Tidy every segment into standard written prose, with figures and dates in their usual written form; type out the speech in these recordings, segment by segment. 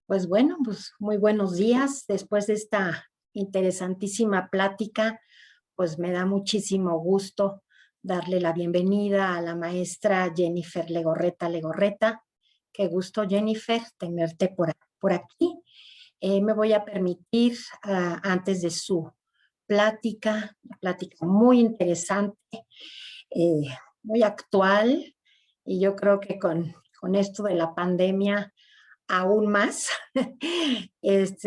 Pues bueno, pues muy buenos días. Después de esta interesantísima plática, pues me da muchísimo gusto darle la bienvenida a la maestra Jennifer Legorreta Legorreta. Qué gusto, Jennifer, tenerte por aquí. Me voy a permitir, antes de su plática, una plática muy interesante, eh, muy actual, y yo creo que con esto de la pandemia aún más,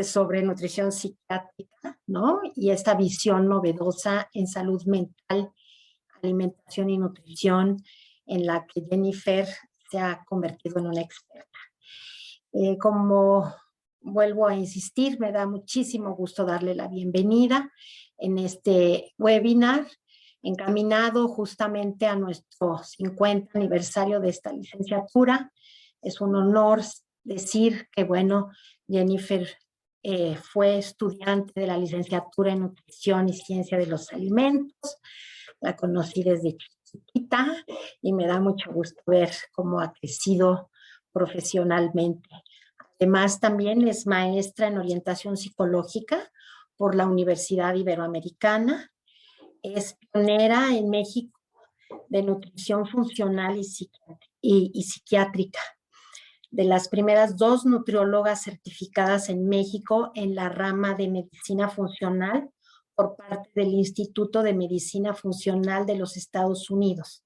sobre nutrición psiquiátrica, ¿no? Y esta visión novedosa en salud mental, alimentación y nutrición, en la que Jennifer se ha convertido en una experta. Como vuelvo a insistir, me da muchísimo gusto darle la bienvenida en este webinar encaminado justamente a nuestro 50 aniversario de esta licenciatura. Es un honor decir que, bueno, Jennifer fue estudiante de la licenciatura en Nutrición y Ciencia de los Alimentos. La conocí desde chiquita y me da mucho gusto ver cómo ha crecido profesionalmente. Además, también es maestra en orientación psicológica por la Universidad Iberoamericana. Es pionera en México de nutrición funcional y psiquiátrica, de las primeras dos nutriólogas certificadas en México en la rama de medicina funcional por parte del Instituto de Medicina Funcional de los Estados Unidos.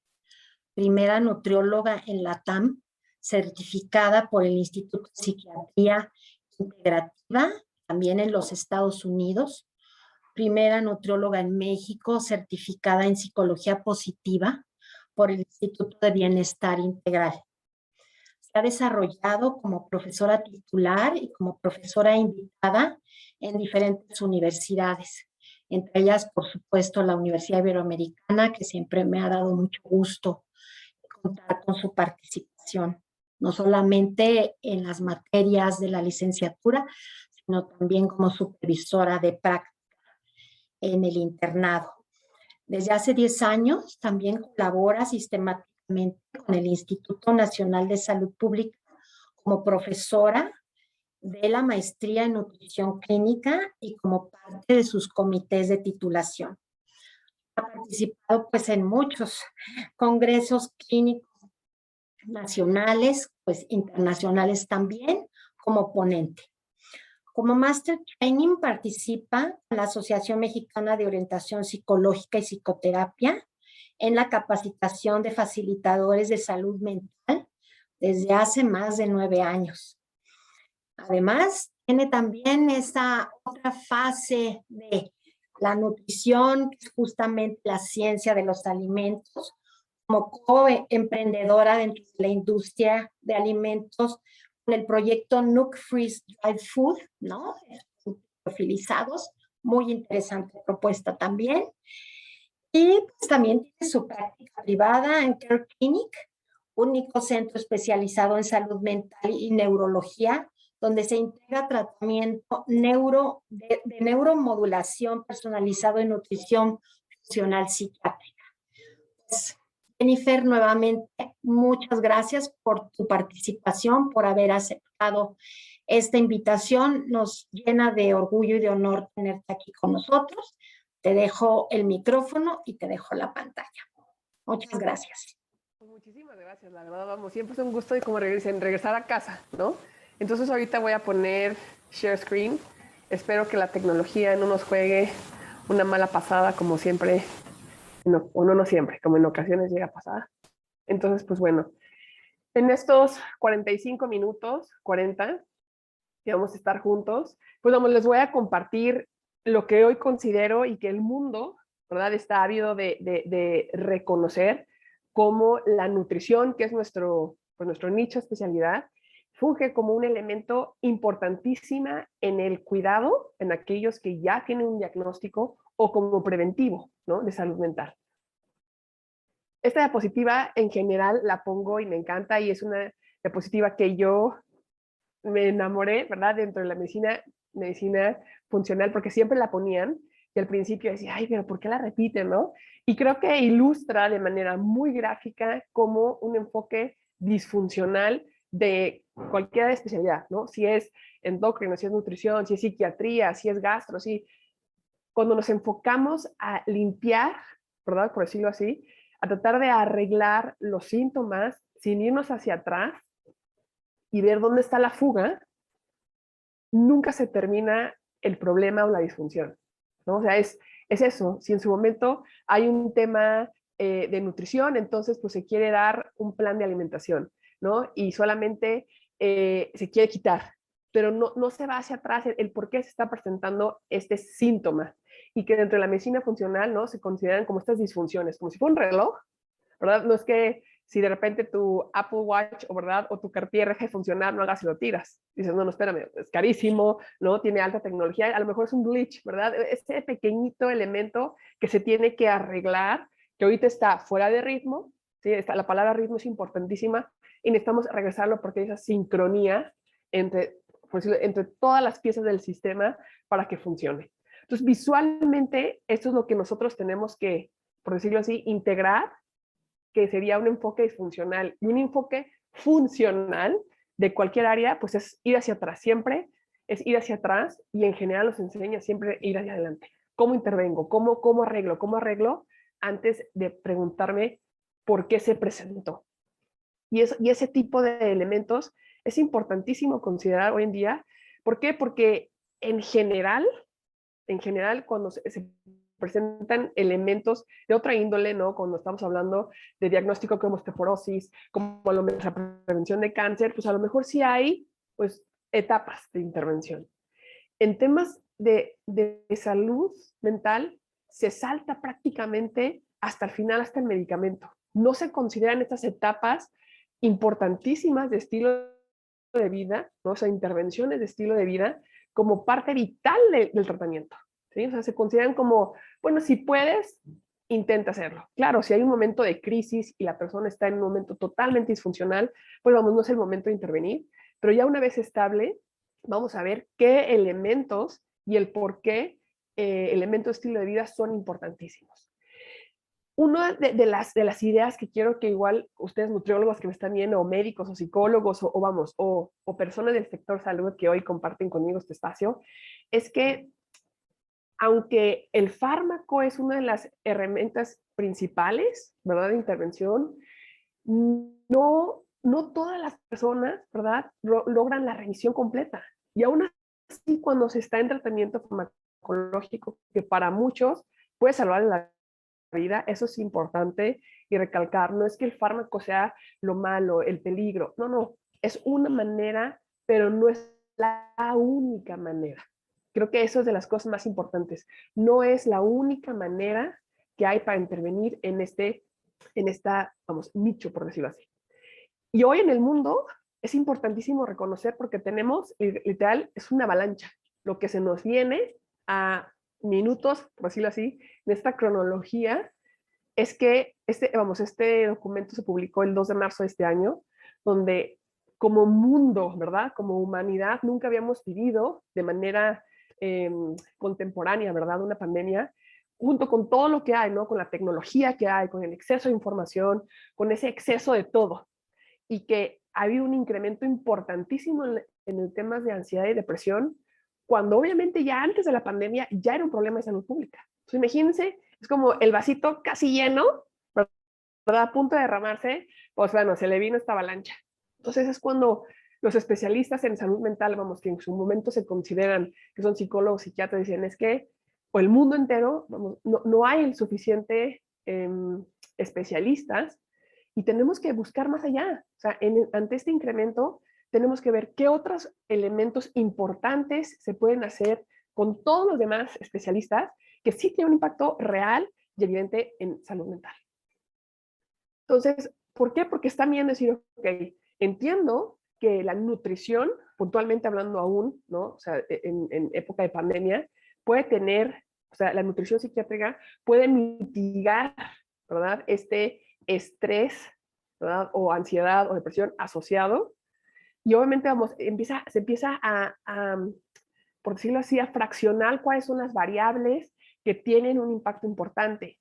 Primera nutrióloga en la TAM, certificada por el Instituto de Psiquiatría Integrativa, también en los Estados Unidos. Primera nutrióloga en México, certificada en psicología positiva por el Instituto de Bienestar Integral. Se ha desarrollado como profesora titular y como profesora invitada en diferentes universidades, entre ellas, por supuesto, la Universidad Iberoamericana, que siempre me ha dado mucho gusto contar con su participación, no solamente en las materias de la licenciatura, sino también como supervisora de práctica en el internado. Desde hace 10 años también colabora sistemáticamente con el Instituto Nacional de Salud Pública como profesora de la maestría en nutrición clínica y como parte de sus comités de titulación. Ha participado pues en muchos congresos clínicos nacionales, pues internacionales también, como ponente. Como Master Training participa en la Asociación Mexicana de Orientación Psicológica y Psicoterapia en la capacitación de facilitadores de salud mental desde hace más de 9 años. Además, tiene también esa otra fase de la nutrición, que es justamente la ciencia de los alimentos, como coemprendedora dentro de la industria de alimentos con el proyecto Nook Freeze Dried Food, ¿no? Profilizados, muy interesante propuesta también. Y pues también tiene su práctica privada en Care Clinic, único centro especializado en salud mental y neurología, donde se integra tratamiento de neuromodulación personalizado en nutrición funcional psiquiátrica. Pues, Jennifer, nuevamente, muchas gracias por tu participación, por haber aceptado esta invitación. Nos llena de orgullo y de honor tenerte aquí con nosotros. Te dejo el micrófono y te dejo la pantalla. Muchas gracias. Muchísimas gracias, la verdad, vamos, siempre es un gusto y como regresar a casa, ¿no? Entonces ahorita voy a poner share screen. Espero que la tecnología no nos juegue una mala pasada como siempre, no, o no siempre, como en ocasiones llega a pasar. Entonces, pues bueno, en estos 45 minutos, 40, que vamos a estar juntos, pues vamos, les voy a compartir lo que hoy considero y que el mundo, ¿verdad?, está ávido de reconocer como la nutrición, que es nuestro nicho de especialidad, funge como un elemento importantísima en el cuidado en aquellos que ya tienen un diagnóstico o como preventivo, ¿no?, de salud mental. Esta diapositiva en general la pongo y me encanta y es una diapositiva que yo me enamoré, ¿verdad?, dentro de la medicina funcional, porque siempre la ponían y al principio decía, ay, pero ¿por qué la repiten, no? Y creo que ilustra de manera muy gráfica como un enfoque disfuncional de cualquier especialidad, ¿no? Si es endocrino, si es nutrición, si es psiquiatría, si es gastro, si cuando nos enfocamos a limpiar, ¿verdad? Por decirlo así, a tratar de arreglar los síntomas sin irnos hacia atrás y ver dónde está la fuga, nunca se termina el problema o la disfunción, ¿no? O sea, es eso. Si en su momento hay un tema de nutrición, entonces pues se quiere dar un plan de alimentación, ¿no? Y solamente se quiere quitar, pero no se va hacia atrás el por qué se está presentando este síntoma. Y que dentro de la medicina funcional, ¿no? Se consideran como estas disfunciones, como si fuera un reloj, ¿verdad? No es que si de repente tu Apple Watch o, ¿verdad? O tu Cartier deja de funcionar, no hagas y lo tiras. Dices, no, espérame, es carísimo, ¿no? Tiene alta tecnología, a lo mejor es un glitch, ¿verdad? Este pequeñito elemento que se tiene que arreglar, que ahorita está fuera de ritmo, ¿sí? La palabra ritmo es importantísima y necesitamos regresarlo porque hay esa sincronía entre, entre todas las piezas del sistema para que funcione. Entonces, visualmente, esto es lo que nosotros tenemos que, por decirlo así, integrar, que sería un enfoque disfuncional. Y un enfoque funcional de cualquier área, pues es ir hacia atrás siempre, es ir hacia atrás y en general nos enseña siempre ir hacia adelante. ¿Cómo intervengo? ¿Cómo arreglo? ¿Cómo arreglo? Antes de preguntarme por qué se presentó. Y ese tipo de elementos es importantísimo considerar hoy en día. ¿Por qué? Porque en general, cuando se presentan elementos de otra índole, ¿no? Cuando estamos hablando de diagnóstico como osteoporosis, como a lo mejor la prevención de cáncer, pues a lo mejor sí hay, pues, etapas de intervención. En temas de salud mental, se salta prácticamente hasta el final, hasta el medicamento. No se consideran estas etapas importantísimas de estilo de vida, ¿no? O sea, intervenciones de estilo de vida como parte vital del tratamiento, ¿sí? O sea, se consideran como, bueno, si puedes, intenta hacerlo. Claro, si hay un momento de crisis y la persona está en un momento totalmente disfuncional, pues vamos, no es el momento de intervenir, pero ya una vez estable, vamos a ver qué elementos y el por qué elementos de estilo de vida son importantísimos. Una de las ideas que quiero que igual ustedes nutriólogos que me están viendo, o médicos, o psicólogos, o personas del sector salud que hoy comparten conmigo este espacio, es que aunque el fármaco es una de las herramientas principales, ¿verdad?, de intervención, no todas las personas, ¿verdad?, logran la remisión completa. Y aún así, cuando se está en tratamiento farmacológico, que para muchos puede salvar la vida, eso es importante y recalcar, no es que el fármaco sea lo malo, el peligro, no, es una manera, pero no es la única manera. Creo que eso es de las cosas más importantes. No es la única manera que hay para intervenir en esta, vamos, nicho, por decirlo así. Y hoy en el mundo es importantísimo reconocer porque tenemos, literal, es una avalancha. Lo que se nos viene a minutos, por decirlo así, en esta cronología, es que este documento se publicó el 2 de marzo de este año, donde como mundo, ¿verdad? Como humanidad, nunca habíamos vivido de manera contemporánea, ¿verdad? Una pandemia, junto con todo lo que hay, ¿no? Con la tecnología que hay, con el exceso de información, con ese exceso de todo. Y que ha habido un incremento importantísimo en el tema de ansiedad y depresión, cuando obviamente ya antes de la pandemia ya era un problema de salud pública. Entonces, imagínense, es como el vasito casi lleno, ¿verdad? A punto de derramarse, pues bueno, se le vino esta avalancha. Entonces es cuando los especialistas en salud mental, vamos, que en su momento se consideran que son psicólogos, psiquiatras, dicen es que, o el mundo entero, vamos, no hay el suficiente especialistas y tenemos que buscar más allá. O sea, ante este incremento, tenemos que ver qué otros elementos importantes se pueden hacer con todos los demás especialistas que sí tienen un impacto real y evidente en salud mental. Entonces, ¿por qué? Porque está bien decir, ok, entiendo que la nutrición, puntualmente hablando aún, ¿no? O sea, en época de pandemia, puede tener, o sea, la nutrición psiquiátrica puede mitigar, ¿verdad?, este estrés, ¿verdad?, o ansiedad o depresión asociado. Y obviamente, vamos, se empieza por decirlo así, a fraccionar cuáles son las variables que tienen un impacto importante.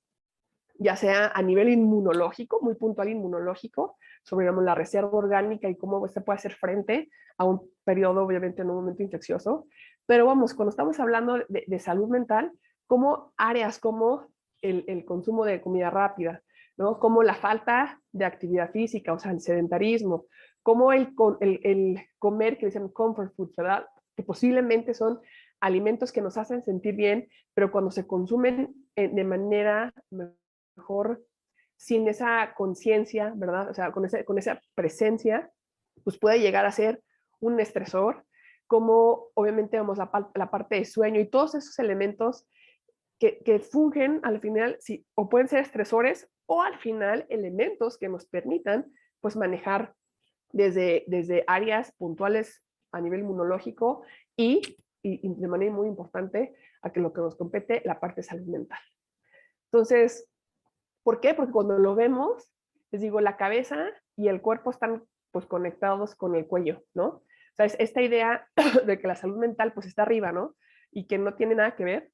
ya sea a nivel inmunológico, muy puntual inmunológico, sobre digamos, la reserva orgánica y cómo se puede hacer frente a un periodo, obviamente, en un momento infeccioso. Pero vamos, cuando estamos hablando de salud mental, como áreas como el consumo de comida rápida, ¿no? Como la falta de actividad física, o sea, el sedentarismo, como el comer, que dicen comfort food, ¿verdad? Que posiblemente son alimentos que nos hacen sentir bien, pero cuando se consumen de manera mejor, sin esa conciencia, ¿verdad? O sea, con esa presencia, pues puede llegar a ser un estresor, como obviamente vamos la parte de sueño y todos esos elementos que fungen al final, sí, o pueden ser estresores o al final elementos que nos permitan pues manejar desde áreas puntuales a nivel inmunológico y de manera muy importante a que lo que nos compete, la parte de salud mental. Entonces, ¿por qué? Porque cuando lo vemos, les digo, la cabeza y el cuerpo están pues conectados con el cuello, ¿no? O sea, es esta idea de que la salud mental pues está arriba, ¿no? Y que no tiene nada que ver,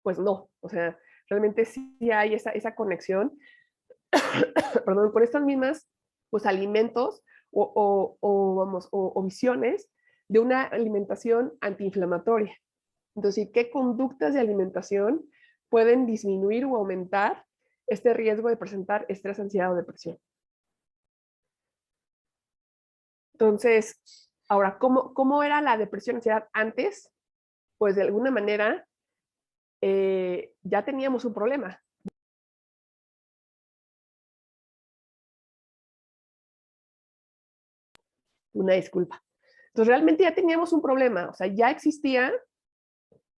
pues no, o sea, realmente sí hay esa conexión, perdón, con estas mismas pues alimentos vamos, o visiones de una alimentación antiinflamatoria. Entonces, ¿qué conductas de alimentación pueden disminuir o aumentar este riesgo de presentar estrés, ansiedad o depresión? Entonces, ahora, ¿cómo era la depresión, ansiedad antes? Pues de alguna manera ya teníamos un problema. Una disculpa. Entonces, realmente ya teníamos un problema, o sea, ya existía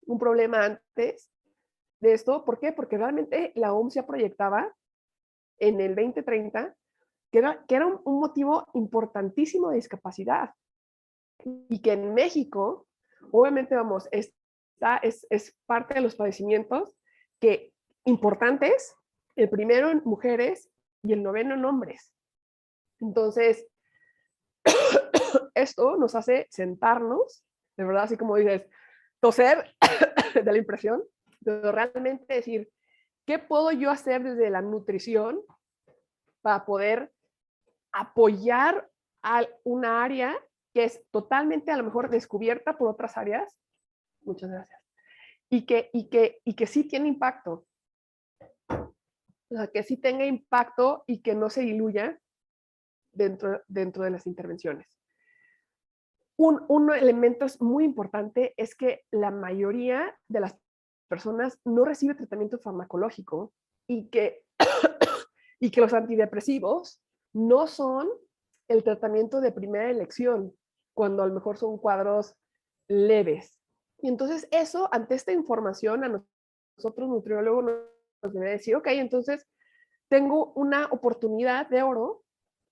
un problema antes de esto. ¿Por qué? Porque realmente la OMS ya proyectaba en el 2030 que era un motivo importantísimo de discapacidad y que en México, obviamente, vamos, es parte de los padecimientos que importantes, el primero en mujeres y el noveno en hombres. Entonces, esto nos hace sentarnos, de verdad, así como dices, toser de la impresión, pero realmente decir, ¿qué puedo yo hacer desde la nutrición para poder apoyar a una área que es totalmente a lo mejor descubierta por otras áreas? Muchas gracias. Y que sí tiene impacto. O sea, que sí tenga impacto y que no se diluya dentro de las intervenciones. Un elemento muy importante es que la mayoría de las personas no recibe tratamiento farmacológico y que, y que los antidepresivos no son el tratamiento de primera elección, cuando a lo mejor son cuadros leves. Y entonces eso, ante esta información, a nosotros nutriólogos nos debe decir, ok, entonces tengo una oportunidad de oro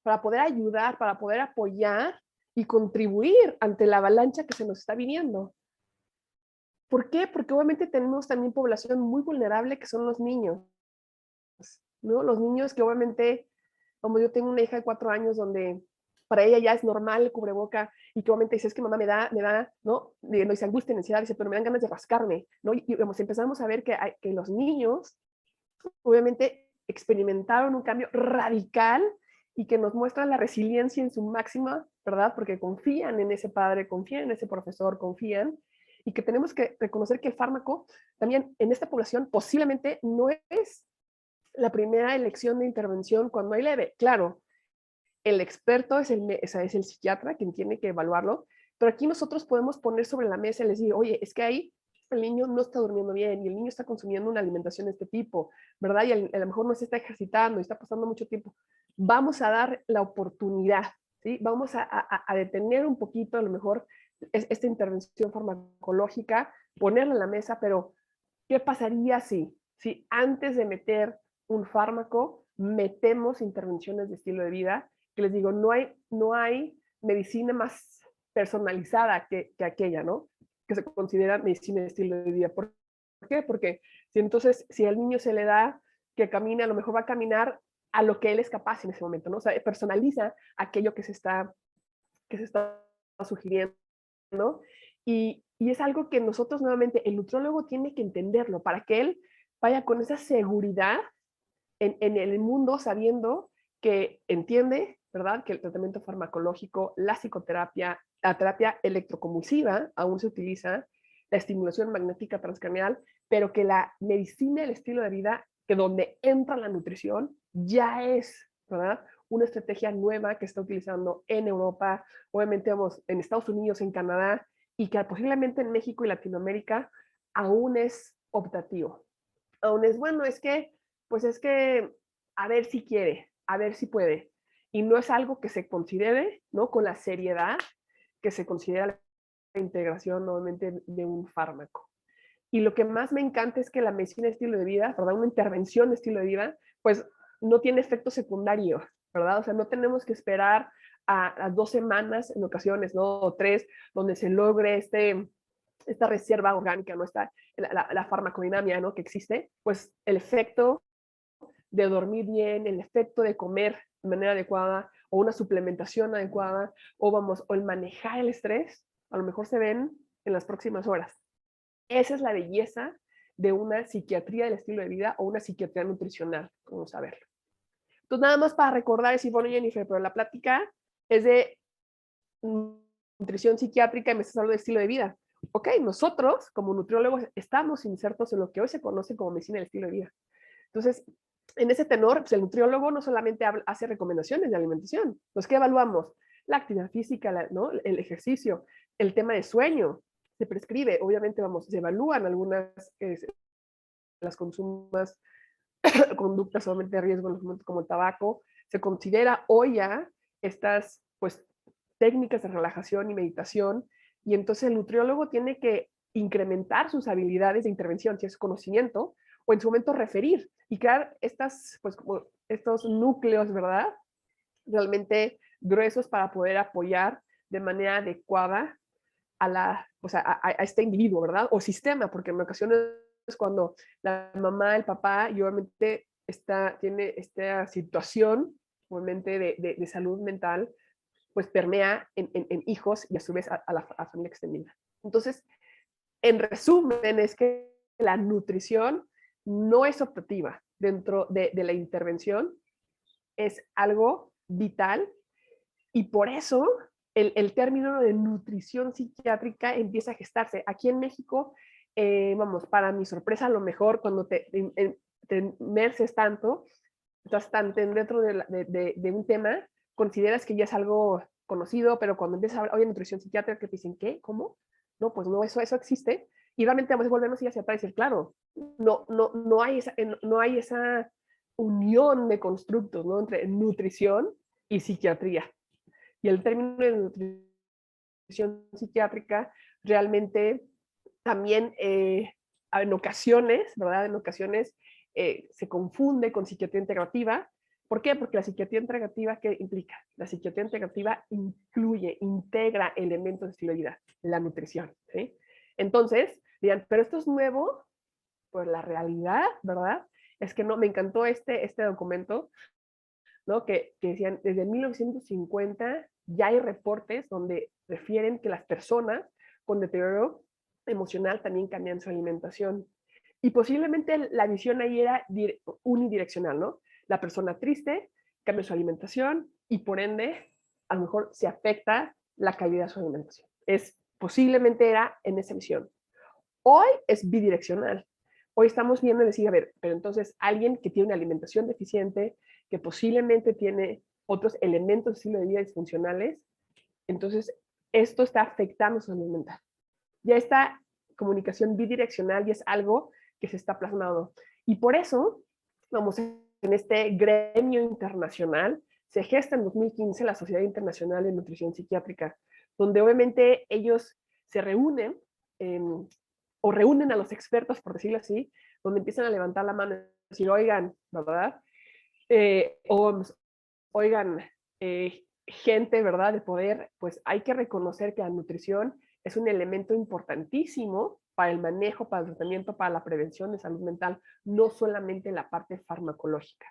para poder ayudar, para poder apoyar y contribuir ante la avalancha que se nos está viniendo. ¿Por qué? Porque obviamente tenemos también población muy vulnerable que son los niños, ¿no? Los niños que obviamente, como yo tengo una hija de 4 años donde para ella ya es normal el cubreboca y que obviamente dice, es que mamá me da, ¿no? No dice angustia, necesidad, dice, pero me dan ganas de rascarme, ¿no? Y empezamos a ver que los niños obviamente experimentaron un cambio radical y que nos muestra la resiliencia en su máxima, ¿verdad? Porque confían en ese padre, confían en ese profesor, confían, y que tenemos que reconocer que el fármaco también en esta población posiblemente no es la primera elección de intervención cuando hay leve. Claro, el experto es el psiquiatra quien tiene que evaluarlo, pero aquí nosotros podemos poner sobre la mesa y les digo, oye, es que ahí el niño no está durmiendo bien y el niño está consumiendo una alimentación de este tipo, ¿verdad? Y a lo mejor no se está ejercitando y está pasando mucho tiempo. Vamos a dar la oportunidad, ¿sí? Vamos a detener un poquito a lo mejor esta intervención farmacológica, ponerla en la mesa, pero ¿qué pasaría si antes de meter un fármaco metemos intervenciones de estilo de vida? Que les digo, no hay medicina más personalizada que aquella, ¿no? Que se considera medicina de estilo de vida. ¿Por qué? Porque si al niño se le da que camine, a lo mejor va a caminar a lo que él es capaz en ese momento, ¿no? O sea, personaliza aquello que se está sugiriendo, ¿no? Y es algo que nosotros nuevamente, el nutrólogo tiene que entenderlo para que él vaya con esa seguridad en el mundo, sabiendo que entiende, ¿verdad?, que el tratamiento farmacológico, la psicoterapia, la terapia electroconvulsiva aún se utiliza, la estimulación magnética transcranial, pero que la medicina, el estilo de vida, que donde entra la nutrición, ya es, ¿verdad?, una estrategia nueva que está utilizando en Europa, obviamente vamos, en Estados Unidos, en Canadá, y que posiblemente en México y Latinoamérica aún es optativo. Aún es, bueno, pues es que a ver si quiere, a ver si puede. Y no es algo que se considere, ¿no?, con la seriedad que se considera la integración nuevamente de un fármaco. Y lo que más me encanta es que la medicina de estilo de vida, ¿verdad?, una intervención de estilo de vida, pues no tiene efecto secundario, ¿verdad? O sea, no tenemos que esperar a 2 semanas en ocasiones, ¿no? O 3, donde se logre esta reserva orgánica, ¿no? La farmacodinamia, ¿no?, que existe, pues el efecto de dormir bien, el efecto de comer de manera adecuada, o una suplementación adecuada, o el manejar el estrés, a lo mejor se ven en las próximas horas. Esa es la belleza de una psiquiatría del estilo de vida o una psiquiatría nutricional, vamos a verlo. Entonces, nada más para recordar, decir, bueno, Jennifer, pero la plática es de nutrición psiquiátrica y me estás hablando de estilo de vida. Ok, nosotros como nutriólogos estamos insertos en lo que hoy se conoce como medicina del estilo de vida. Entonces, en ese tenor, pues el nutriólogo no solamente hace recomendaciones de alimentación, pues ¿qué evaluamos? La actividad física, ¿no?, el ejercicio, el tema de sueño, se prescribe, obviamente se evalúan algunas, las consumas, conductas solamente de riesgo, como el tabaco, se considera hoy ya estas, pues, técnicas de relajación y meditación, y entonces el nutriólogo tiene que incrementar sus habilidades de intervención, si es conocimiento, o en su momento referir y crear pues, como estos núcleos, ¿verdad?, realmente gruesos para poder apoyar de manera adecuada a este individuo, ¿verdad? O sistema, porque en ocasiones cuando la mamá, el papá, y obviamente tiene esta situación, obviamente, de salud mental, pues permea en hijos y a su vez a la familia extendida. Entonces, en resumen, es que la nutrición no es optativa dentro de la intervención, es algo vital, y por eso el término de nutrición psiquiátrica empieza a gestarse. Aquí en México, vamos, para mi sorpresa, a lo mejor cuando te inmerses tanto, estás tan dentro de un tema, consideras que ya es algo conocido, pero cuando empiezas a hablar, oye, nutrición psiquiátrica, que te dicen, ¿qué? ¿Cómo? No, pues no, eso existe. Y realmente vamos a volvernos hacia atrás y decir, claro, no hay esa unión de constructos, ¿no?, entre nutrición y psiquiatría. Y el término de nutrición psiquiátrica realmente también en ocasiones, ¿verdad? En ocasiones se confunde con psiquiatría integrativa. ¿Por qué? Porque la psiquiatría integrativa, ¿qué implica? La psiquiatría integrativa integra elementos de estilo de vida, la nutrición, ¿sí? Entonces, dirán, pero esto es nuevo. Pues la realidad, ¿verdad?, es que no, me encantó este documento, ¿no?, que decían, desde 1950 ya hay reportes donde refieren que las personas con deterioro emocional también cambian su alimentación. Y posiblemente la visión ahí era unidireccional, ¿no? La persona triste cambia su alimentación y por ende a lo mejor se afecta la calidad de su alimentación. Posiblemente era en esa visión. Hoy es bidireccional. Hoy estamos viendo y decir, a ver, pero entonces alguien que tiene una alimentación deficiente, que posiblemente tiene otros elementos de estilo de vida disfuncionales, entonces esto está afectando su salud mental. Ya esta comunicación bidireccional ya es algo que se está plasmando. Y por eso, vamos, en este gremio internacional, se gesta en 2015 la Sociedad Internacional de Nutrición Psiquiátrica, donde obviamente ellos se reúnen o reúnen a los expertos, por decirlo así, donde empiezan a levantar la mano y decir, oigan, ¿verdad? Oigan, gente, ¿verdad?, de poder, pues hay que reconocer que la nutrición es un elemento importantísimo para el manejo, para el tratamiento, para la prevención de salud mental, no solamente en la parte farmacológica.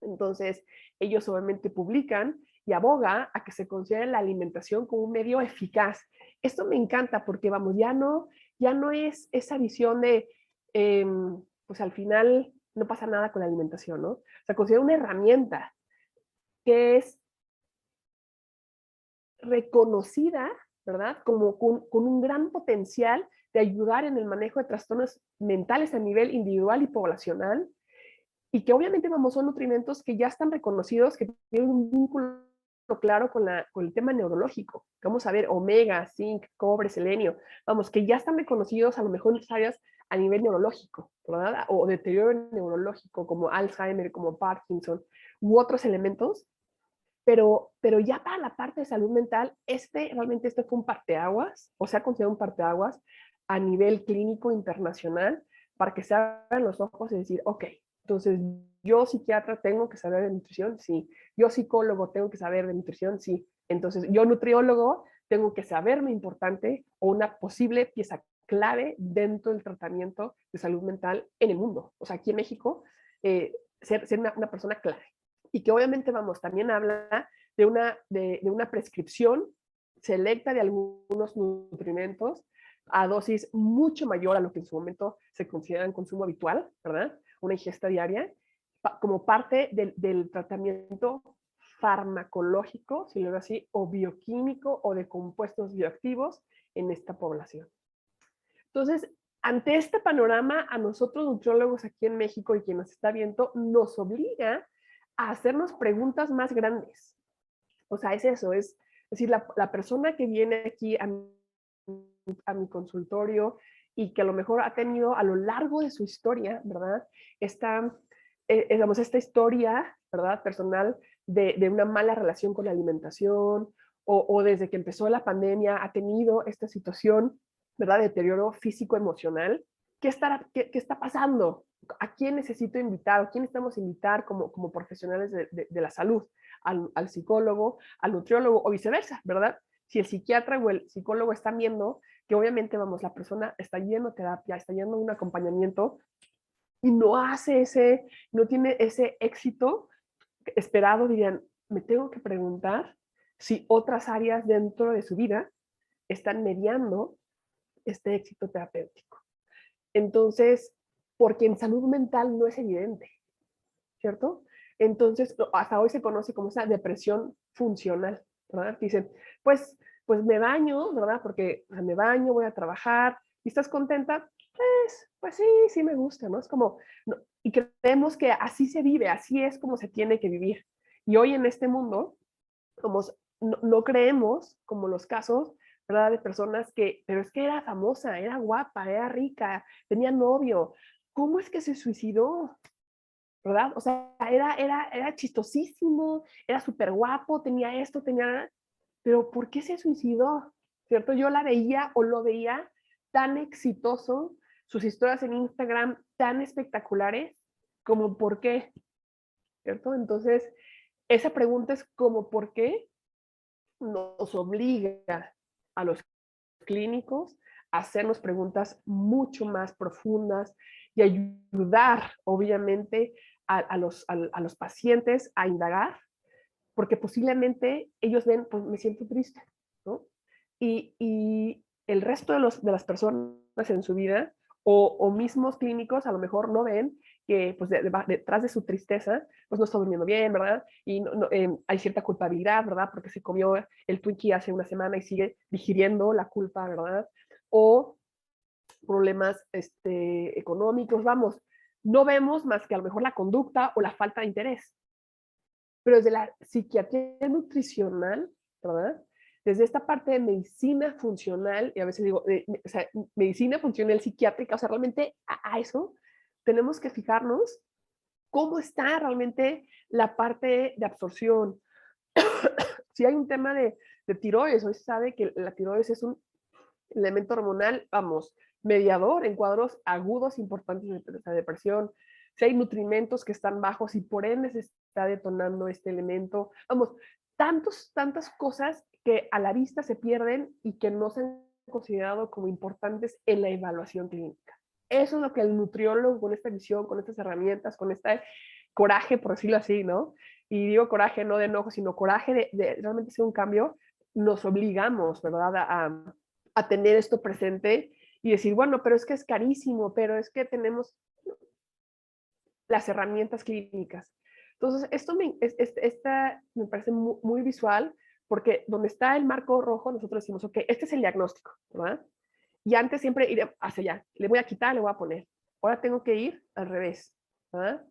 Entonces, ellos obviamente publican y aboga a que se considere la alimentación como un medio eficaz. Esto me encanta porque, vamos, ya no es esa visión de pues al final no pasa nada con la alimentación, ¿no? O sea, considero una herramienta que es reconocida, ¿verdad? Como con un gran potencial de ayudar en el manejo de trastornos mentales a nivel individual y poblacional, y que obviamente, vamos, son nutrimentos que ya están reconocidos, que tienen un vínculo claro con el tema neurológico. Vamos a ver omega, zinc, cobre, selenio, vamos, que ya están reconocidos a lo mejor en estas áreas a nivel neurológico, ¿verdad? O deterioro neurológico, como Alzheimer, como Parkinson, u otros elementos. Pero ya para la parte de salud mental, realmente este fue un parteaguas, o se ha considerado un parteaguas a nivel clínico internacional, para que se abran los ojos y decir, ok, entonces yo psiquiatra tengo que saber de nutrición, sí. Yo psicólogo tengo que saber de nutrición, sí. Entonces yo nutriólogo tengo que saberme importante o una posible pieza clave dentro del tratamiento de salud mental en el mundo. O sea, aquí en México, ser una persona clave. Y que obviamente, vamos, también habla de una prescripción selecta de algunos nutrimentos a dosis mucho mayor a lo que en su momento se considera en consumo habitual, ¿verdad? Una ingesta diaria, como parte del tratamiento farmacológico, si lo veo así, o bioquímico o de compuestos bioactivos en esta población. Entonces, ante este panorama, a nosotros nutriólogos aquí en México y quien nos está viendo, nos obliga a hacernos preguntas más grandes. O sea, es eso, es decir, la persona que viene aquí a mi consultorio y que a lo mejor ha tenido a lo largo de su historia, ¿verdad? Esta historia, ¿verdad? Personal de una mala relación con la alimentación, o desde que empezó la pandemia ha tenido esta situación, ¿verdad? De deterioro físico-emocional. ¿Qué está pasando? ¿A quién necesito invitar? ¿A quién estamos invitar como profesionales de la salud? Al psicólogo, al nutriólogo o viceversa, ¿verdad? Si el psiquiatra o el psicólogo están viendo que obviamente, vamos, la persona está yendo a terapia, está yendo a un acompañamiento y no tiene ese éxito esperado, dirían, me tengo que preguntar si otras áreas dentro de su vida están mediando este éxito terapéutico. Entonces, porque en salud mental no es evidente, ¿cierto? Entonces, hasta hoy se conoce como esa depresión funcional, ¿verdad? Dicen, pues me baño, ¿verdad? Porque me baño, voy a trabajar, ¿y estás contenta? Pues sí me gusta, ¿no? Es como, no, y creemos que así se vive, así es como se tiene que vivir. Y hoy en este mundo, como no creemos, como los casos, ¿verdad? De personas pero es que era famosa, era guapa, era rica, tenía novio. ¿Cómo es que se suicidó? ¿Verdad? O sea, era chistosísimo, era súper guapo, tenía esto, pero ¿por qué se suicidó? ¿Cierto? Yo la veía o lo veía tan exitoso, sus historias en Instagram tan espectaculares, como ¿por qué? ¿Cierto? Entonces, esa pregunta es como ¿por qué? Nos obliga a los clínicos a hacernos preguntas mucho más profundas y ayudar, obviamente, a los pacientes a indagar, porque posiblemente ellos ven, pues me siento triste, ¿no? Y el resto de las personas en su vida, o mismos clínicos, a lo mejor no ven que pues detrás de su tristeza, pues no está durmiendo bien, ¿verdad? Y hay cierta culpabilidad, ¿verdad? Porque se comió el Twinkie hace una semana y sigue digiriendo la culpa, ¿verdad? O problemas económicos, vamos, no vemos más que a lo mejor la conducta o la falta de interés. Pero desde la psiquiatría nutricional, ¿verdad? Desde esta parte de medicina funcional, y a veces digo, o sea, medicina funcional psiquiátrica, o sea, realmente a eso tenemos que fijarnos cómo está realmente la parte de absorción. Si hay un tema de tiroides, hoy se sabe que la tiroides es un elemento hormonal, vamos, mediador en cuadros agudos importantes de depresión. Si hay nutrimentos que están bajos y por ende se está detonando este elemento. Vamos, tantas cosas que a la vista se pierden y que no se han considerado como importantes en la evaluación clínica. Eso es lo que el nutriólogo, con esta visión, con estas herramientas, con este coraje, por decirlo así, ¿no? Y digo coraje no de enojo, sino coraje de realmente hacer un cambio, nos obligamos, ¿verdad? A tener esto presente y decir, bueno, pero es que es carísimo, pero es que tenemos, las herramientas clínicas. Entonces, esta me parece muy visual, porque donde está el marco rojo, nosotros decimos, ok, este es el diagnóstico, ¿verdad? Y antes siempre ir hacia allá, le voy a quitar, le voy a poner. Ahora tengo que ir al revés, ¿verdad?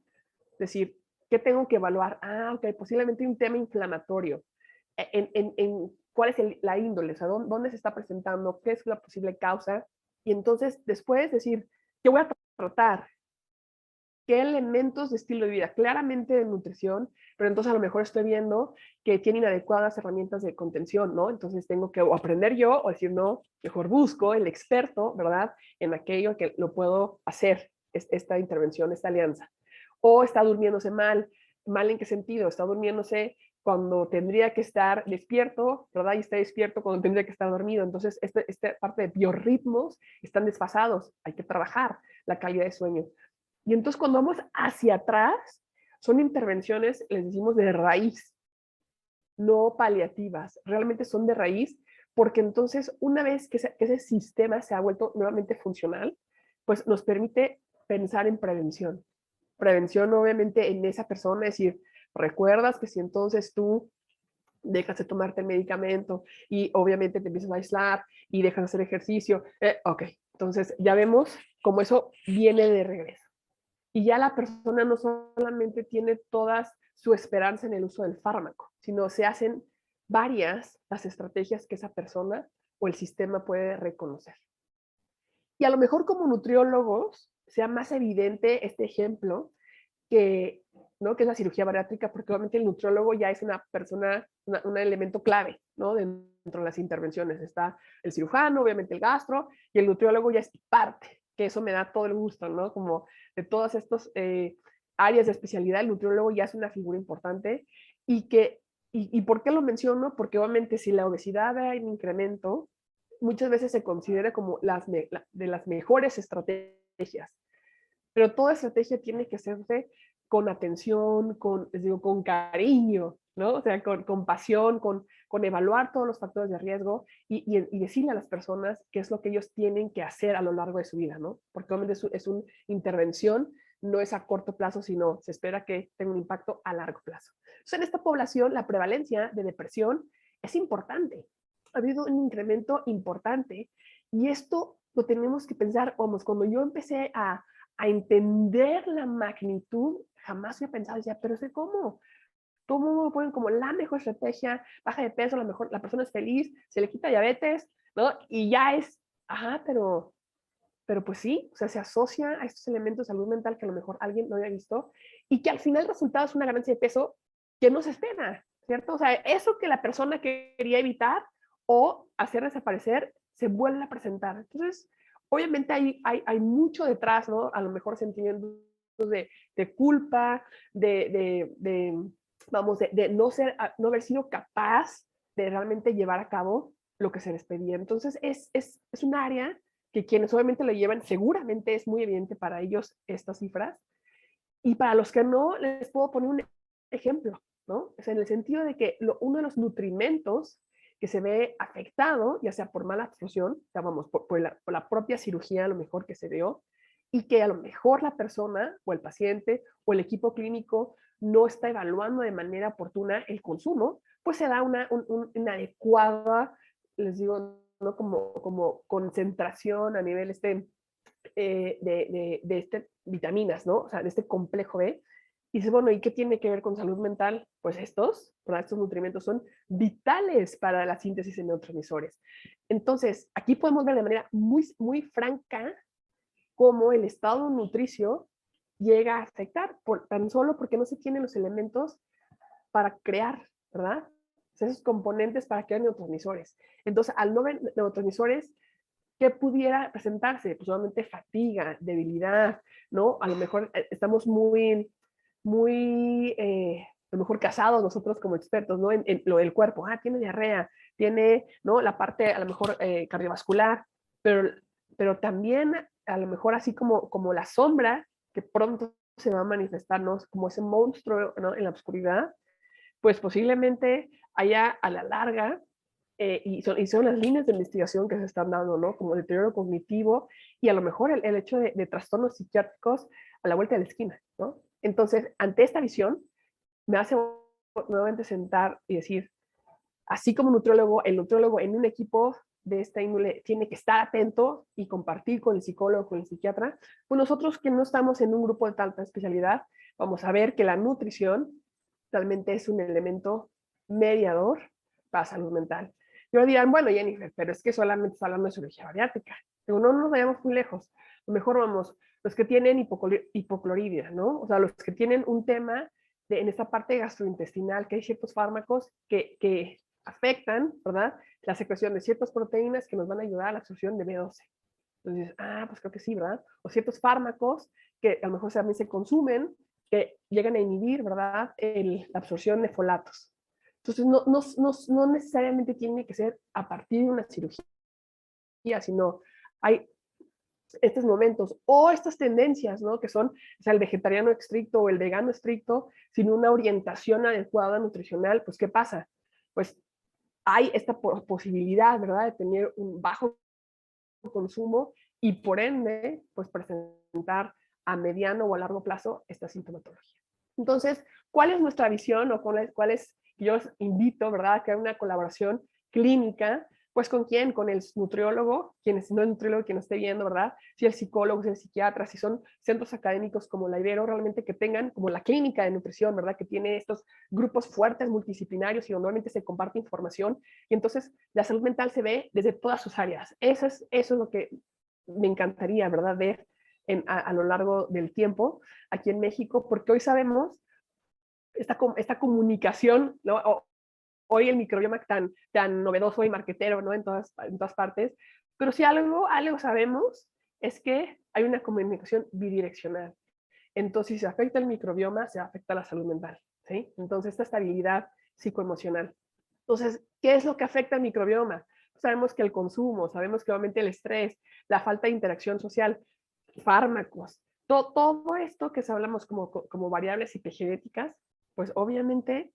Es decir, ¿qué tengo que evaluar? Ah, ok, posiblemente un tema inflamatorio. ¿Cuál es la índole? O sea, ¿dónde se está presentando? ¿Qué es la posible causa? Y entonces, después decir, ¿qué voy a tratar? ¿Qué elementos de estilo de vida? Claramente de nutrición, pero entonces a lo mejor estoy viendo que tiene inadecuadas herramientas de contención, ¿no? Entonces tengo que o aprender yo o decir, no, mejor busco el experto, ¿verdad? En aquello que lo puedo hacer, esta intervención, esta alianza. O está durmiéndose mal. ¿Mal en qué sentido? Está durmiéndose cuando tendría que estar despierto, ¿verdad? Y está despierto cuando tendría que estar dormido. Entonces, esta parte de biorritmos están desfasados. Hay que trabajar la calidad de sueño. Y entonces cuando vamos hacia atrás, son intervenciones, les decimos, de raíz, no paliativas. Realmente son de raíz, porque entonces una vez que ese sistema se ha vuelto nuevamente funcional, pues nos permite pensar en prevención. Prevención obviamente en esa persona, es decir, recuerdas que si entonces tú dejas de tomarte el medicamento y obviamente te empiezas a aislar y dejas de hacer ejercicio, ok, entonces ya vemos cómo eso viene de regreso. Y ya la persona no solamente tiene toda su esperanza en el uso del fármaco, sino se hacen varias las estrategias que esa persona o el sistema puede reconocer. Y a lo mejor como nutriólogos sea más evidente este ejemplo que, ¿no? que es la cirugía bariátrica, porque obviamente el nutriólogo ya es una persona, un elemento clave, ¿no? Dentro de las intervenciones. Está el cirujano, obviamente el gastro, y el nutriólogo ya es parte, que eso me da todo el gusto, ¿no? Como de todas estas áreas de especialidad, el nutriólogo ya es una figura importante y que, y ¿por qué lo menciono? Porque obviamente si la obesidad hay un incremento, muchas veces se considera como de las mejores estrategias, pero toda estrategia tiene que hacerse con atención, les digo, con cariño, ¿no? O sea, con pasión, con evaluar todos los factores de riesgo y decirle a las personas qué es lo que ellos tienen que hacer a lo largo de su vida, ¿no? Porque obviamente es una intervención, no es a corto plazo, sino se espera que tenga un impacto a largo plazo. Entonces, en esta población, la prevalencia de depresión es importante. Ha habido un incremento importante y esto lo tenemos que pensar, vamos, cuando yo empecé a entender la magnitud, jamás había pensado, ya, pero sé cómo. Todo el mundo lo ponen como la mejor estrategia, baja de peso, la persona es feliz, se le quita diabetes, ¿no? Y ya es, ajá, pero pues sí, o sea, se asocia a estos elementos de salud mental que a lo mejor alguien no había visto y que al final el resultado es una ganancia de peso que no se espera, ¿cierto? O sea, eso que la persona quería evitar o hacer desaparecer se vuelve a presentar. Entonces, obviamente hay mucho detrás, ¿no? A lo mejor sentimientos de culpa, vamos, de no haber sido capaz de realmente llevar a cabo lo que se les pedía. Entonces, es un área que quienes obviamente lo llevan, seguramente es muy evidente para ellos estas cifras. Y para los que no, les puedo poner un ejemplo, ¿no? O sea, en el sentido de que uno de los nutrimentos que se ve afectado, ya sea por mala absorción, ya vamos, por la propia cirugía a lo mejor que se dio, y que a lo mejor la persona o el paciente o el equipo clínico no está evaluando de manera oportuna el consumo, pues se da una inadecuada, les digo, ¿no? como concentración a nivel de vitaminas, ¿no? O sea, de este complejo B. Y dices, bueno, ¿y qué tiene que ver con salud mental? Pues estos nutrimentos son vitales para la síntesis de neurotransmisores. Entonces, aquí podemos ver de manera muy, muy franca cómo el estado nutricio llega a afectar, tan solo porque no se tienen los elementos para crear, ¿verdad? O sea, esos componentes para crear neurotransmisores. Entonces, al no ver neurotransmisores, ¿qué pudiera presentarse? Pues solamente fatiga, debilidad, ¿no? A lo mejor estamos a lo mejor casados nosotros como expertos, ¿no? En lo del cuerpo. Ah, tiene diarrea, tiene, ¿no? La parte a lo mejor cardiovascular, pero también a lo mejor así como la sombra que pronto se va a manifestarnos como ese monstruo, ¿no? En la oscuridad, pues posiblemente haya a la larga y son las líneas de investigación que se están dando, ¿no? Como deterioro cognitivo y a lo mejor el hecho de trastornos psiquiátricos a la vuelta de la esquina, ¿no? Entonces, ante esta visión, me hace nuevamente sentar y decir, así como nutriólogo, el nutriólogo en un equipo de esta índole tiene que estar atento y compartir con el psicólogo, con el psiquiatra, pues nosotros que no estamos en un grupo de tanta especialidad, vamos a ver que la nutrición realmente es un elemento mediador para salud mental. Y ahora dirán, bueno, Jennifer, pero es que solamente está hablando de cirugía bariátrica. Digo, no nos vayamos muy lejos. A lo mejor vamos, los que tienen hipocloridria, ¿no? O sea, los que tienen un tema en esta parte gastrointestinal, que hay ciertos fármacos que afectan, ¿verdad? La secreción de ciertas proteínas que nos van a ayudar a la absorción de B12. Entonces, pues creo que sí, ¿verdad? O ciertos fármacos que a lo mejor también se consumen, que llegan a inhibir, ¿verdad? La absorción de folatos. Entonces, no necesariamente tiene que ser a partir de una cirugía, sino hay estos momentos o estas tendencias, ¿no? Que son, o sea, el vegetariano estricto o el vegano estricto, sin una orientación adecuada nutricional, pues, ¿qué pasa? Pues hay esta posibilidad, ¿verdad? De tener un bajo consumo y por ende, pues presentar a mediano o a largo plazo esta sintomatología. Entonces, ¿cuál es nuestra visión o cuál es, yo os invito, ¿verdad? A que haya una colaboración clínica, pues ¿con quién? Con el nutriólogo, quien no es nutriólogo, quien esté viendo, ¿verdad? Si el psicólogo, si el psiquiatra, si son centros académicos como la Ibero, realmente que tengan como la clínica de nutrición, ¿verdad? Que tiene estos grupos fuertes multidisciplinarios y normalmente se comparte información y entonces la salud mental se ve desde todas sus áreas. Eso es lo que me encantaría, ¿verdad? Ver a lo largo del tiempo aquí en México, porque hoy sabemos esta comunicación, ¿no? Hoy el microbioma tan novedoso y marquetero, ¿no? En todas partes, pero si algo sabemos es que hay una comunicación bidireccional. Entonces, si se afecta el microbioma, se afecta la salud mental, ¿sí? Entonces, esta estabilidad psicoemocional. Entonces, ¿qué es lo que afecta al microbioma? Sabemos que el consumo, sabemos que obviamente el estrés, la falta de interacción social, fármacos, todo esto que hablamos como variables epigenéticas, pues obviamente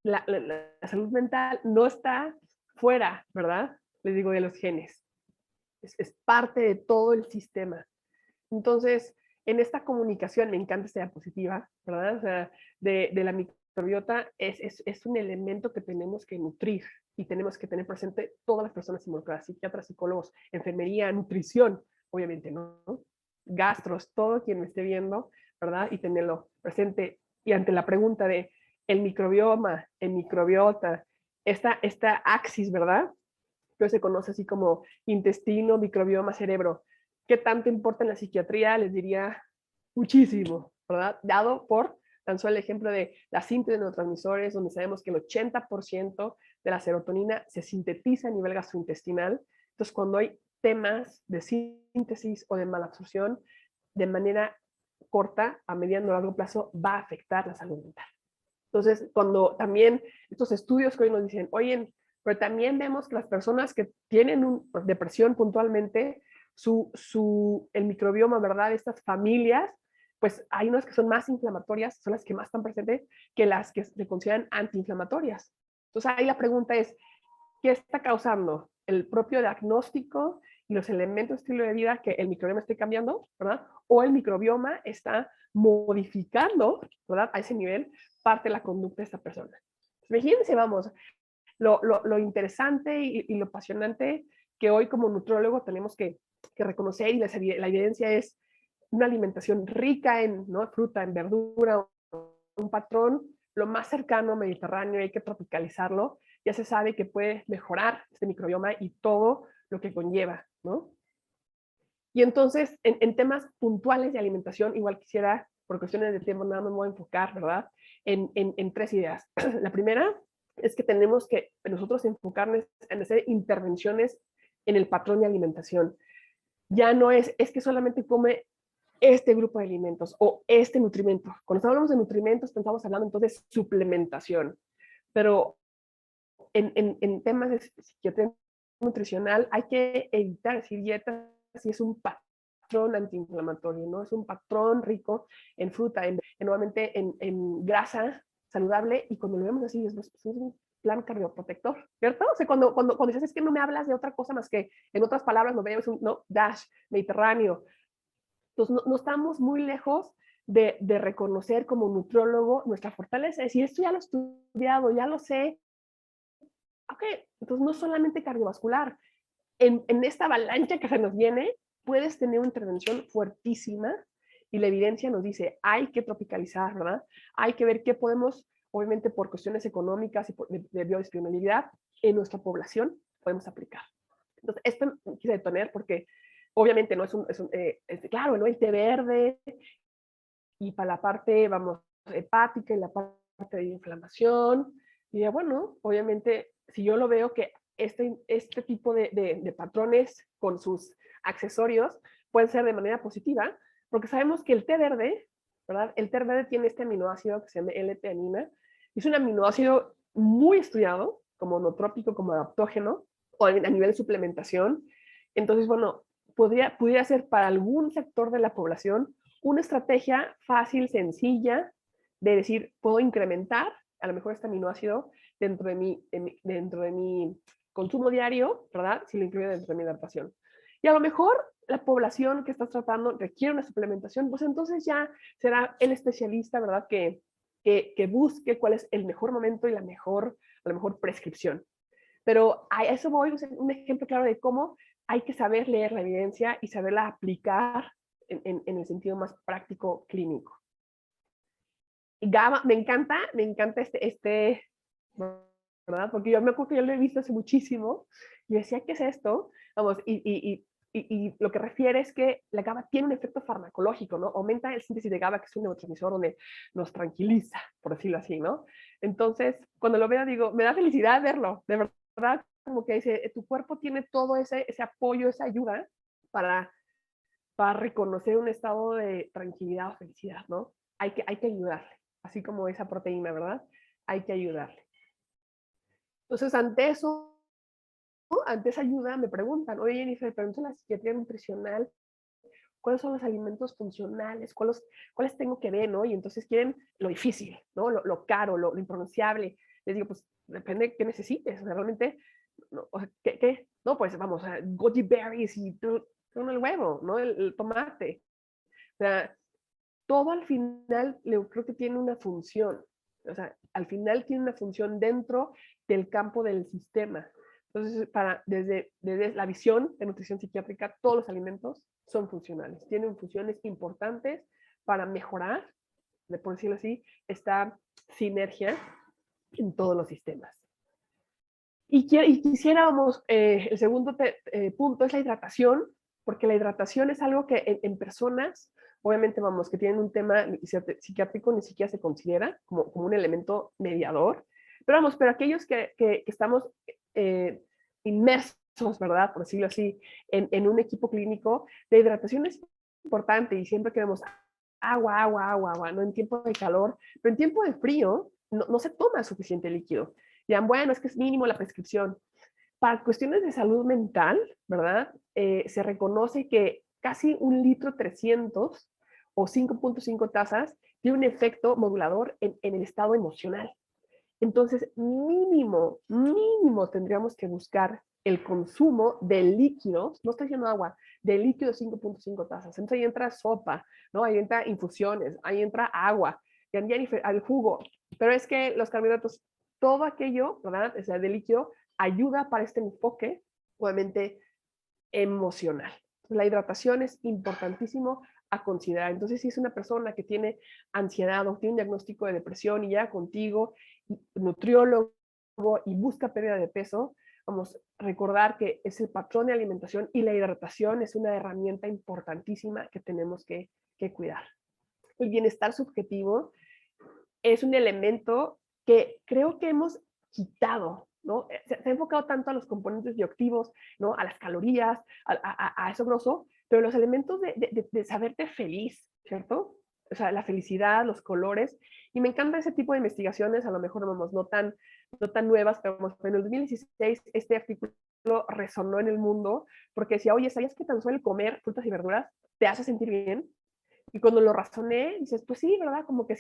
la salud mental no está fuera, ¿verdad? Les digo, de los genes. Es parte de todo el sistema. Entonces, en esta comunicación, me encanta esta diapositiva, ¿verdad? O sea, de la microbiota es un elemento que tenemos que nutrir y tenemos que tener presente todas las personas involucradas, psiquiatras, psicólogos, enfermería, nutrición, obviamente, ¿no? Gastros, todo quien me esté viendo, ¿verdad? Y tenerlo presente. Y ante la pregunta de el microbioma, el microbiota, esta axis, ¿verdad? Que se conoce así como intestino, microbioma, cerebro. ¿Qué tanto importa en la psiquiatría? Les diría muchísimo, ¿verdad? Dado por tan solo el ejemplo de la síntesis de neurotransmisores, donde sabemos que el 80% de la serotonina se sintetiza a nivel gastrointestinal. Entonces, cuando hay temas de síntesis o de malabsorción, de manera corta, a mediano o largo plazo, va a afectar la salud mental. Entonces, cuando también estos estudios que hoy nos dicen, oye, pero también vemos que las personas que tienen depresión puntualmente, el microbioma, ¿verdad? Estas familias, pues hay unas que son más inflamatorias, son las que más están presentes, que las que se consideran antiinflamatorias. Entonces ahí la pregunta es, ¿qué está causando? ¿El propio diagnóstico y los elementos de estilo de vida que el microbioma esté cambiando, ¿verdad? ¿O el microbioma está modificando, ¿verdad? A ese nivel parte de la conducta de esta persona? Imagínense, vamos, lo interesante y lo apasionante que hoy como nutriólogo tenemos que reconocer, y la evidencia es una alimentación rica en, ¿no?, fruta, en verdura, un patrón lo más cercano mediterráneo, hay que tropicalizarlo, ya se sabe que puede mejorar este microbioma y todo lo que conlleva, ¿no? Y entonces, en temas puntuales de alimentación, igual quisiera, por cuestiones de tiempo, nada más me voy a enfocar, ¿verdad? En tres ideas. La primera es que tenemos que nosotros enfocarnos en hacer intervenciones en el patrón de alimentación. Ya no es que solamente come este grupo de alimentos o este nutrimento. Cuando hablamos de nutrimentos, estamos hablando entonces de suplementación. Pero en temas de psiquiatría nutricional hay que evitar decir dieta si es un patrón antiinflamatorio, ¿no? Es un patrón rico en fruta, nuevamente en grasa saludable, y cuando lo vemos así es un plan cardioprotector, ¿cierto? O sea, cuando dices es que no me hablas de otra cosa más que, en otras palabras, lo veo, es un, no, DASH, Mediterráneo. Entonces, no estamos muy lejos de reconocer como nutriólogo nuestra fortaleza, es decir, esto ya lo he estudiado, ya lo sé. Ok, entonces no solamente cardiovascular, en esta avalancha que se nos viene, puedes tener una intervención fuertísima y la evidencia nos dice, hay que tropicalizar, ¿verdad? Hay que ver qué podemos, obviamente por cuestiones económicas y de biodisponibilidad, en nuestra población podemos aplicar. Entonces, esto quise detener porque obviamente no claro, ¿no? El té verde y para la parte, vamos, hepática y la parte de inflamación. Y bueno, obviamente, si yo lo veo que este tipo de patrones con sus accesorios pueden ser de manera positiva, porque sabemos que el té verde, ¿verdad? El té verde tiene este aminoácido que se llama L-teanina. Es un aminoácido muy estudiado como nootrópico, como adaptógeno, o a nivel de suplementación. Entonces, bueno, pudiera ser para algún sector de la población una estrategia fácil, sencilla, de decir, puedo incrementar a lo mejor este aminoácido dentro de mi consumo diario, ¿verdad? Si lo incluyo dentro de mi hidratación. Y a lo mejor la población que estás tratando requiere una suplementación, pues entonces ya será el especialista, ¿verdad? Que busque cuál es el mejor momento y a la mejor prescripción. Pero a eso voy, un ejemplo claro de cómo hay que saber leer la evidencia y saberla aplicar en el sentido más práctico clínico. GABA, me encanta ¿verdad? Porque yo me acuerdo que yo lo he visto hace muchísimo y decía, ¿qué es esto? Vamos, y lo que refiere es que la GABA tiene un efecto farmacológico, ¿no? Aumenta el síntesis de GABA, que es un neurotransmisor donde nos tranquiliza, por decirlo así, ¿no? Entonces, cuando lo veo, digo, me da felicidad verlo, de verdad, como que dice, tu cuerpo tiene todo ese apoyo, esa ayuda para reconocer un estado de tranquilidad o felicidad, ¿no? Hay que ayudarle, así como esa proteína, ¿verdad? Hay que ayudarle. Entonces, ante esa ayuda, me preguntan, oye Jennifer, pero en la psiquiatría nutricional, ¿cuáles son los alimentos funcionales? ¿Cuáles tengo que ver, no? Y entonces quieren lo difícil, ¿no? Lo caro, lo impronunciable. Les digo, pues depende de qué necesites. O sea, realmente, no, o sea, ¿qué? No, pues vamos a goji berries y con el huevo, ¿no? El tomate. O sea, todo al final creo que tiene una función. O sea, al final tiene una función dentro del campo del sistema. Entonces, desde la visión de nutrición psiquiátrica, todos los alimentos son funcionales. Tienen funciones importantes para mejorar, por decirlo así, esta sinergia en todos los sistemas. Y quisiéramos, el segundo punto es la hidratación, porque la hidratación es algo que en personas, obviamente vamos, que tienen un tema psiquiátrico ni siquiera se considera como un elemento mediador, pero vamos, pero aquellos que estamos inmersos, ¿verdad? Por decirlo así, en un equipo clínico, la hidratación es importante y siempre queremos agua, ¿no? En tiempo de calor, pero en tiempo de frío no se toma suficiente líquido. Dirán, bueno, es que es mínimo la prescripción. Para cuestiones de salud mental, ¿verdad? Se reconoce que casi 1,300 o 5.5 tazas tiene un efecto modulador en el estado emocional. Entonces, mínimo tendríamos que buscar el consumo de líquidos, no estoy diciendo agua, de líquidos 5.5 tazas. Entonces ahí entra sopa, ¿no? Ahí entra infusiones, ahí entra agua, al jugo. Pero es que los carbohidratos, todo aquello, ¿verdad? O sea, de líquido, ayuda para este enfoque, obviamente, emocional. La hidratación es importantísimo a considerar. Entonces, si es una persona que tiene ansiedad o tiene un diagnóstico de depresión y ya contigo, nutriólogo y busca pérdida de peso, vamos a recordar que es el patrón de alimentación y la hidratación es una herramienta importantísima que tenemos que cuidar. El bienestar subjetivo es un elemento que creo que hemos quitado, ¿no? Se ha enfocado tanto a los componentes bioactivos, ¿no? A las calorías, a eso grosso, pero los elementos de saberte feliz, ¿cierto? O sea, la felicidad, los colores, y me encanta ese tipo de investigaciones, a lo mejor vamos, no tan nuevas, pero vamos, en el 2016 este artículo resonó en el mundo porque decía, oye, ¿sabías que tan solo el comer frutas y verduras te hace sentir bien? Y cuando lo razoné, dices, pues sí, ¿verdad? Como que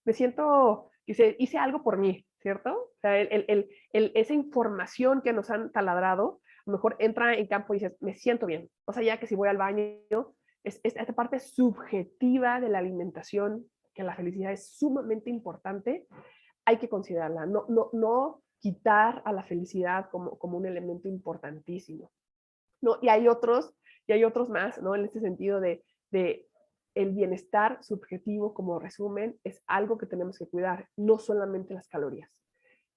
me siento, hice algo por mí, ¿cierto? O sea, esa información que nos han taladrado, a lo mejor entra en campo y dices, me siento bien. O sea, ya que si voy al baño, esta parte subjetiva de la alimentación, que la felicidad es sumamente importante, hay que considerarla, no quitar a la felicidad como un elemento importantísimo. ¿No? Y hay otros más, ¿no? En este sentido de el bienestar subjetivo, como resumen, es algo que tenemos que cuidar, no solamente las calorías.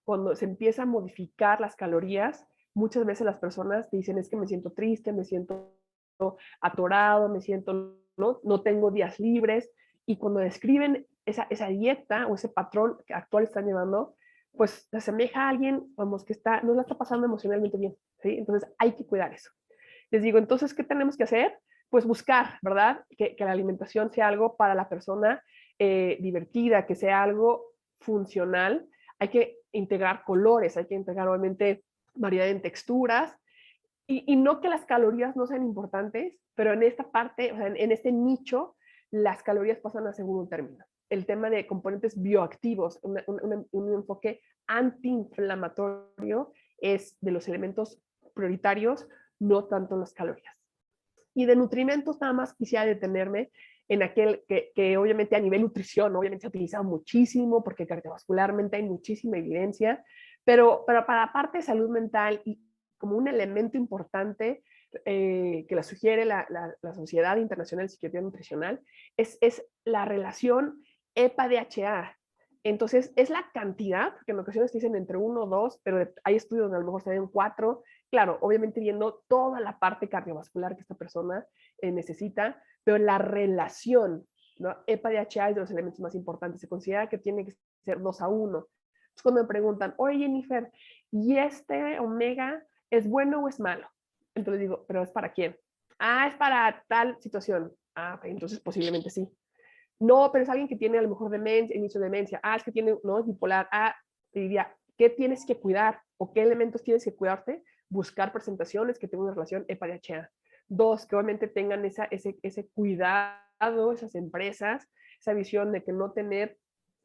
Cuando se empieza a modificar las calorías, muchas veces las personas dicen, es que me siento triste, me siento atorado, me siento, no tengo días libres, y cuando describen esa dieta o ese patrón que actual están llevando, pues se asemeja a alguien, vamos, que no la está pasando emocionalmente bien, ¿sí? Entonces hay que cuidar eso. Les digo, entonces, ¿qué tenemos que hacer? Pues buscar, ¿verdad? Que la alimentación sea algo para la persona divertida, que sea algo funcional. Hay que integrar colores, hay que integrar obviamente variedad en texturas, y no que las calorías no sean importantes, pero en esta parte, o sea, en este nicho, las calorías pasan a segundo término. El tema de componentes bioactivos, un enfoque antiinflamatorio, es de los elementos prioritarios, no tanto las calorías. Y de nutrimentos nada más quisiera detenerme en aquel que obviamente a nivel nutrición, obviamente se ha utilizado muchísimo porque cardiovascularmente hay muchísima evidencia, pero para la parte de salud mental y como un elemento importante que la sugiere la Sociedad Internacional de Psiquiatría Nutricional, es la relación EPA-DHA. Entonces, es la cantidad, porque en ocasiones dicen entre 1 o 2, pero hay estudios donde a lo mejor se ven 4. Claro, obviamente viendo toda la parte cardiovascular que esta persona necesita, pero la relación, ¿no? EPA-DHA es de los elementos más importantes. Se considera que tiene que ser 2:1. Entonces, cuando me preguntan, oye, Jennifer, ¿y este omega es bueno o es malo? Entonces digo, ¿pero es para quién? Ah, es para tal situación. Ah, okay, entonces posiblemente sí. No, pero es alguien que tiene a lo mejor demencia, inicio de demencia. Ah, es que tiene, no, es bipolar. Ah, te diría, ¿qué tienes que cuidar? ¿O qué elementos tienes que cuidarte? Buscar presentaciones que tengan una relación EPA-DHA. 2, que obviamente tengan ese cuidado, esas empresas, esa visión de que no tener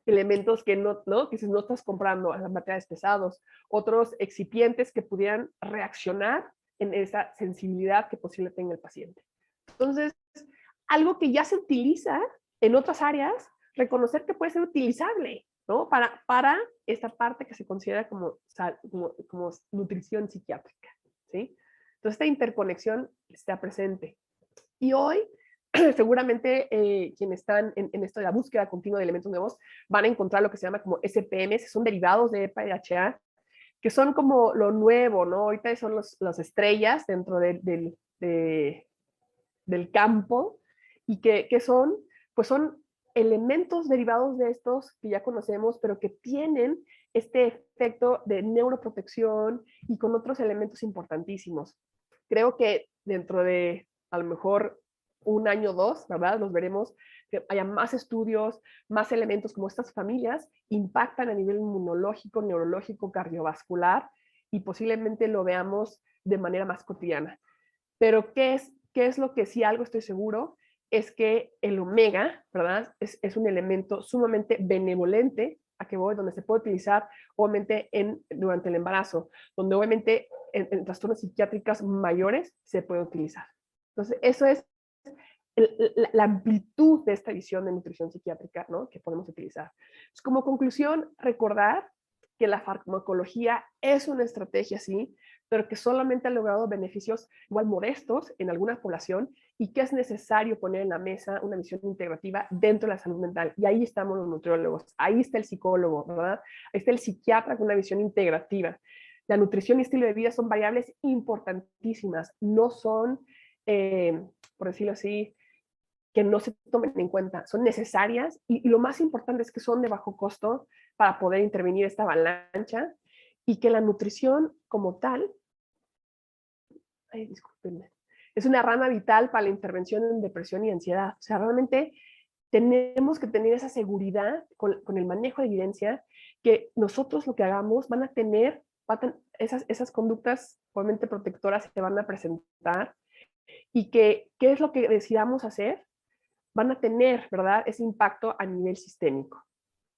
elementos que que si no estás comprando materiales pesados, otros excipientes que pudieran reaccionar en esa sensibilidad que posible tenga el paciente. Entonces, algo que ya se utiliza en otras áreas, reconocer que puede ser utilizable, ¿no? Para esta parte que se considera como nutrición psiquiátrica, ¿sí? Entonces, esta interconexión está presente. Y hoy, seguramente quienes están en esto de la búsqueda continua de elementos nuevos van a encontrar lo que se llama como SPMs, son derivados de EPA-DHA, que son como lo nuevo, ¿no? Ahorita son las estrellas dentro del campo, y que son, pues son elementos derivados de estos que ya conocemos, pero que tienen este efecto de neuroprotección y con otros elementos importantísimos. Creo que dentro de a lo mejor 1 año o 2, ¿verdad? Los veremos, que haya más estudios, más elementos como estas familias impactan a nivel inmunológico, neurológico, cardiovascular, y posiblemente lo veamos de manera más cotidiana. Pero ¿qué es lo que sí algo estoy seguro? Es que el omega, ¿verdad? Es un elemento sumamente benevolente, a que voy, donde se puede utilizar obviamente durante el embarazo, donde obviamente en trastornos psiquiátricos mayores se puede utilizar. Entonces, eso es la amplitud de esta visión de nutrición psiquiátrica, ¿no? Que podemos utilizar. Entonces, como conclusión, recordar que la farmacología es una estrategia, sí, pero que solamente ha logrado beneficios igual modestos en alguna población, y que es necesario poner en la mesa una visión integrativa dentro de la salud mental. Y ahí estamos los nutriólogos, ahí está el psicólogo, ¿verdad? Ahí está el psiquiatra con una visión integrativa. La nutrición y estilo de vida son variables importantísimas, no son, por decirlo así, que no se tomen en cuenta, son necesarias, y lo más importante es que son de bajo costo para poder intervenir esta avalancha, y que la nutrición como tal, discúlpenme, es una rama vital para la intervención en depresión y ansiedad. O sea, realmente tenemos que tener esa seguridad con el manejo de evidencia, que nosotros lo que hagamos van a tener esas conductas obviamente protectoras se van a presentar, y que qué es lo que decidamos hacer van a tener, ¿verdad?, ese impacto a nivel sistémico.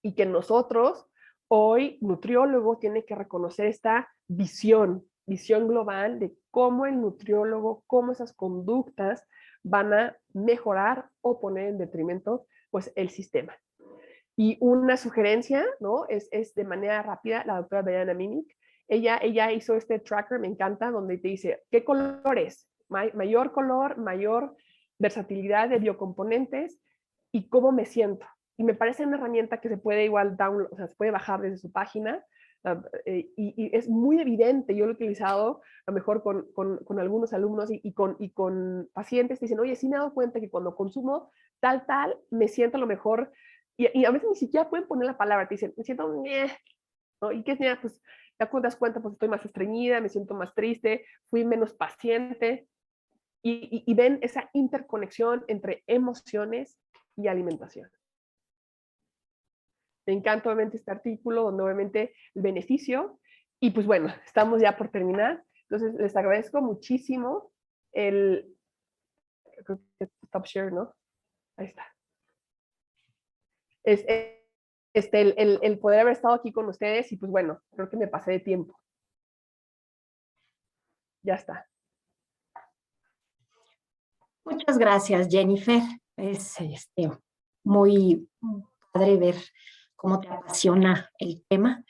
Y que nosotros, hoy, nutriólogo, tiene que reconocer esta visión, visión global de cómo el nutriólogo, cómo esas conductas van a mejorar o poner en detrimento pues el sistema. Y una sugerencia, ¿no? Es de manera rápida, la doctora Diana Minich, ella hizo este tracker, me encanta, donde te dice, ¿qué colores? Mayor color, mayor versatilidad de biocomponentes y cómo me siento. Y me parece una herramienta que se puede igual download, o sea, se puede bajar desde su página, y es muy evidente. Yo lo he utilizado a lo mejor con algunos alumnos y con pacientes que dicen, oye, sí me he dado cuenta que cuando consumo tal, me siento a lo mejor, y a veces ni siquiera pueden poner la palabra, te dicen, me siento, ¿no? ¿Y qué es? Pues ya das cuenta, pues estoy más estreñida, me siento más triste, fui menos paciente, y ven esa interconexión entre emociones y alimentación. Me encanta obviamente este artículo, donde obviamente el beneficio, y pues bueno, estamos ya por terminar. Entonces les agradezco muchísimo el, creo que es stop share, ¿no? Ahí está. El poder haber estado aquí con ustedes, y pues bueno, creo que me pasé de tiempo. Ya está. Muchas gracias, Jennifer. Es muy padre ver cómo te apasiona el tema.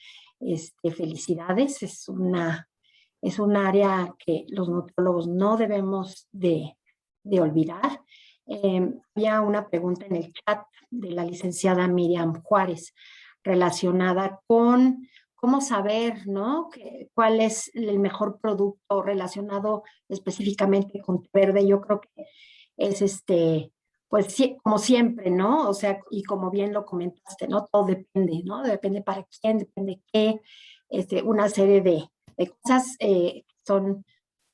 Felicidades. Es un área que los nutriólogos no debemos de olvidar. Había una pregunta en el chat de la licenciada Miriam Juárez relacionada con cómo saber, ¿no? ¿Cuál es el mejor producto relacionado específicamente con té verde? Yo creo que es pues sí, como siempre, ¿no? O sea, y como bien lo comentaste, ¿no? Todo depende, ¿no? Depende para quién, depende qué, una serie de cosas son,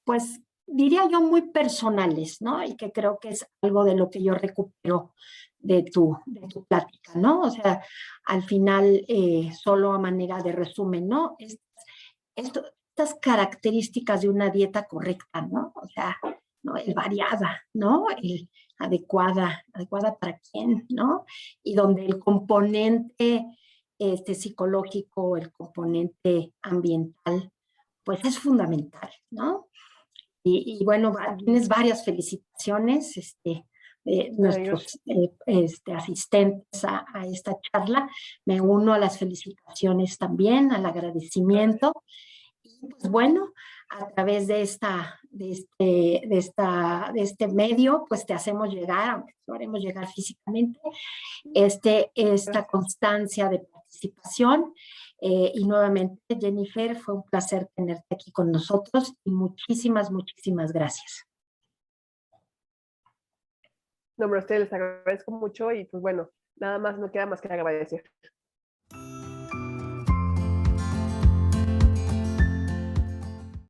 pues, diría yo, muy personales, ¿no? Y que creo que es algo de lo que yo recupero de tu plática, ¿no? O sea, al final, solo a manera de resumen, ¿no? Estas características de una dieta correcta, ¿no? O sea, ¿no? El variada, ¿no? El adecuada para quién, ¿no? Y donde el componente psicológico, el componente ambiental, pues es fundamental, ¿no? Y bueno, tienes varias felicitaciones, nuestros asistentes a esta charla. Me uno a las felicitaciones también, al agradecimiento. Y pues bueno, a través de este medio, pues te hacemos llegar, aunque lo haremos llegar físicamente, esta constancia de participación. Y nuevamente, Jennifer, fue un placer tenerte aquí con nosotros y muchísimas, muchísimas gracias. No, pero a ustedes les agradezco mucho, y pues bueno, nada más no queda más que agradecer.